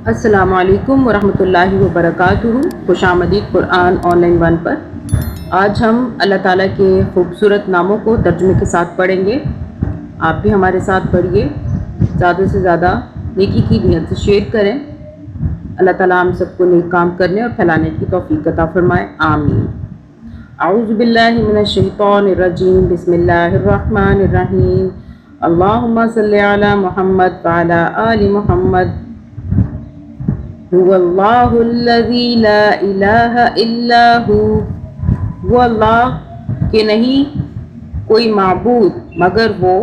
السلام علیکم ورحمۃ اللہ وبرکاتہ۔ خوش آمدید قرآن آن لائن 1 پر۔ آج ہم اللہ تعالیٰ کے خوبصورت ناموں کو ترجمے کے ساتھ پڑھیں گے۔ آپ بھی ہمارے ساتھ پڑھیے، زیادہ سے زیادہ نیکی کی نیت سے شیئر کریں۔ اللہ تعالیٰ ہم سب کو نیک کام کرنے اور پھیلانے کی توفیق عطا فرمائے، آمین۔ اعوذ باللہ من الشیطان الرجیم، بسم اللہ الرحمن الرحیم۔ اللہم صلی علی محمد وعلی آل محمد۔ هو اللہ الذی لا الہ الا ہو، وہ اللہ کہ نہیں کوئی معبود مگر وہ،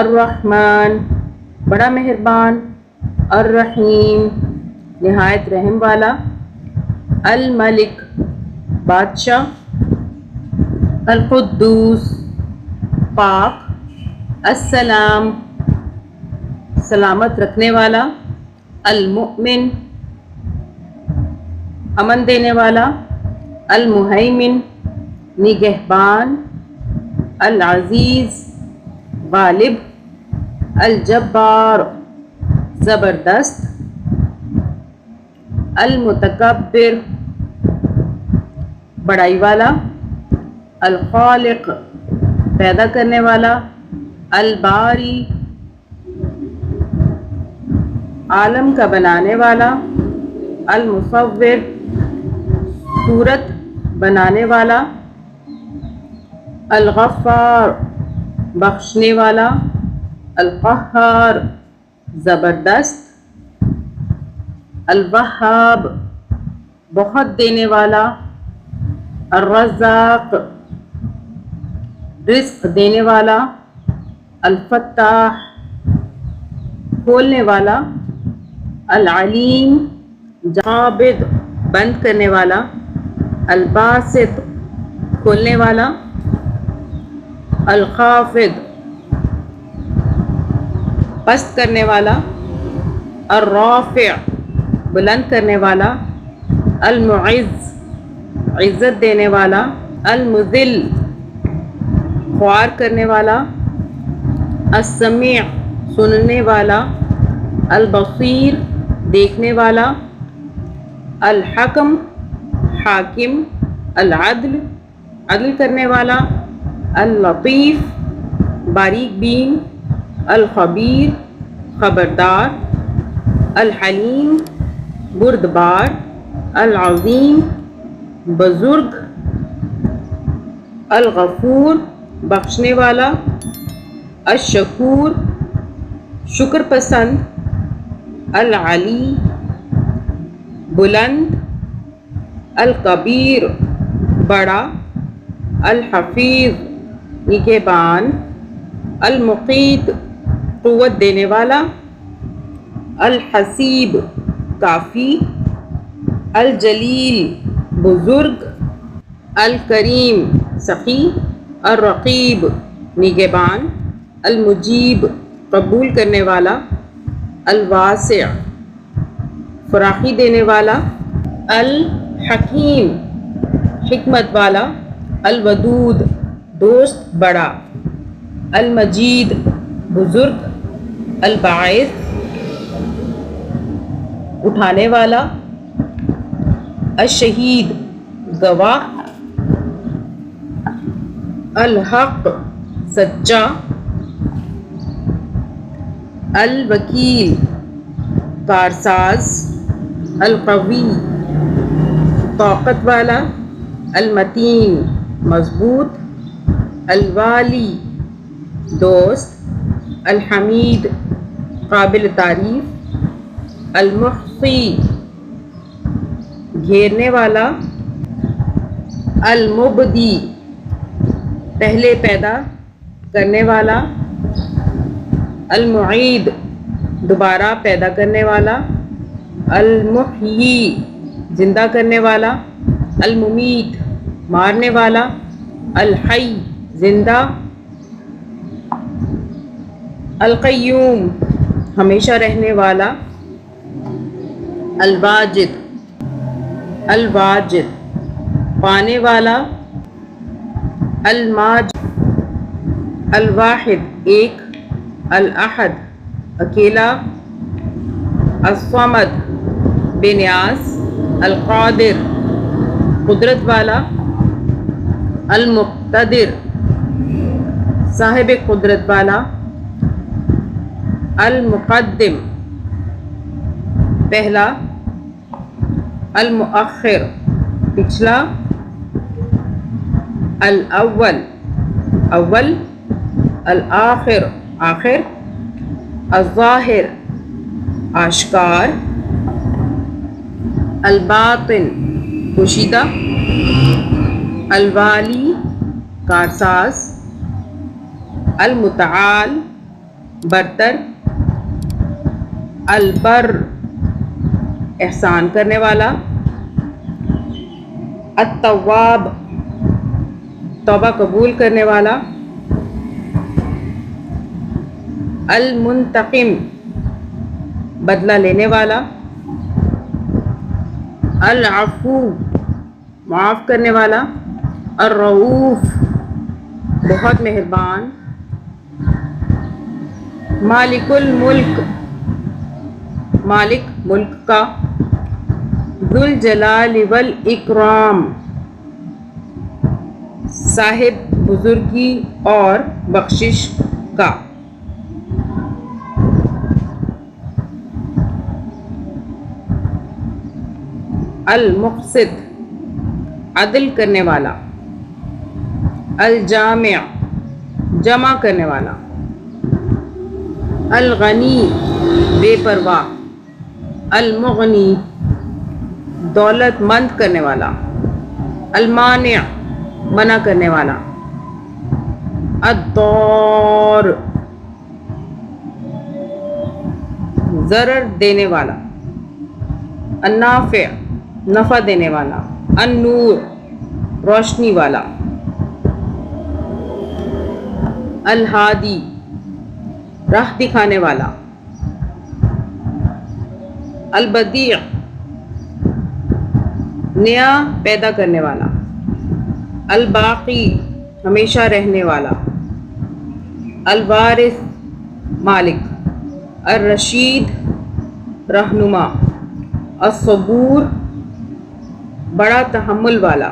الرحمن بڑا مہربان، الرحیم نہایت رحم والا، الملک بادشاہ، القدوس پاک، السلام سلامت رکھنے والا، المؤمن امن دینے والا، المہیمن نگہبان، العزیز غالب، الجبار زبردست، المتکبر بڑائی والا، الخالق پیدا کرنے والا، الباری عالم کا بنانے والا، المصور صورت بنانے والا، الغفار بخشنے والا، القہار زبردست، الوہاب بہت دینے والا، الرزاق رزق دینے والا، الفتاح کھولنے والا، العلیم قابض بند کرنے والا، الباسط کھولنے والا، الخافض پست کرنے والا، الرافع بلند کرنے والا، المعز عزت دینے والا، المذل خوار کرنے والا، السمیع سننے والا، البصیر دیکھنے والا، الحکم حاکم، العدل عدل کرنے والا، اللطیف باریک بین، الخبیر خبردار، الحلیم بردبار، العظیم بزرگ، الغفور بخشنے والا، الشکور شکر پسند، العلی بلند، الکبیر بڑا، الحفیظ نگہبان، المقیت قوت دینے والا، الحسیب کافی، الجلیل بزرگ، الکریم سخی، الرقیب نگہبان، المجیب قبول کرنے والا، الواسع فراخی دینے والا، الحکیم حکمت والا، الودود دوست بڑا، المجید بزرگ، الباعث اٹھانے والا، الشہید گواہ، الحق سچا، الوکیل کارساز، القوی طاقت والا، المتین مضبوط، الوالی دوست، الحمید قابل تعریف، المحصی گھیرنے والا، المبدی پہلے پیدا کرنے والا، المعید دوبارہ پیدا کرنے والا، المحیی زندہ کرنے والا، الممیت مارنے والا، الحی زندہ، القیوم ہمیشہ رہنے والا، الواجد پانے والا، الماجد الواحد ایک، الاحد اکیلا، الصمد بے نیاز، القادر قدرت والا، المقتدر صاحب قدرت والا، المقدم پہلا، المؤخر پچھلا، الاول اول، الآخر آخر، الظاہر آشکار، الباطن پوشیدہ، الوالی کارساز، المتعال برتر، البر احسان کرنے والا، التواب توبہ قبول کرنے والا، المنتقم بدلہ لینے والا، العفو معاف کرنے والا، الرؤوف بہت مہربان، مالک الملک مالک ملک کا، ذو الجلال والاکرام صاحب بزرگی اور بخشش کا، المقسط عدل کرنے والا، الجامع جمع کرنے والا، الغنی بے پرواہ، المغنی دولت مند کرنے والا، المانع منع کرنے والا، الضار ضرر دینے والا، النافع نفع دینے والا، النور روشنی والا، الہادی راہ دکھانے والا، البدیع نیا پیدا کرنے والا، الباقی ہمیشہ رہنے والا، الوارث مالک، الرشید رہنما، الصبور بڑا تحمل والا۔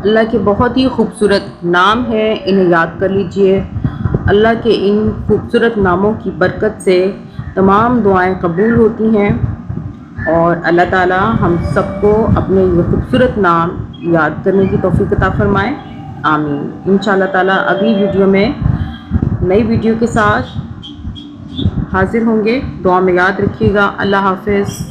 اللہ کے بہت ہی خوبصورت نام ہیں، انہیں یاد کر لیجئے۔ اللہ کے ان خوبصورت ناموں کی برکت سے تمام دعائیں قبول ہوتی ہیں، اور اللہ تعالی ہم سب کو اپنے یہ خوبصورت نام یاد کرنے کی توفیق عطا فرمائے، آمین۔ انشاءاللہ تعالی اگلی ویڈیو میں نئی ویڈیو کے ساتھ حاضر ہوں گے، دعا میں یاد رکھیے گا۔ اللہ حافظ۔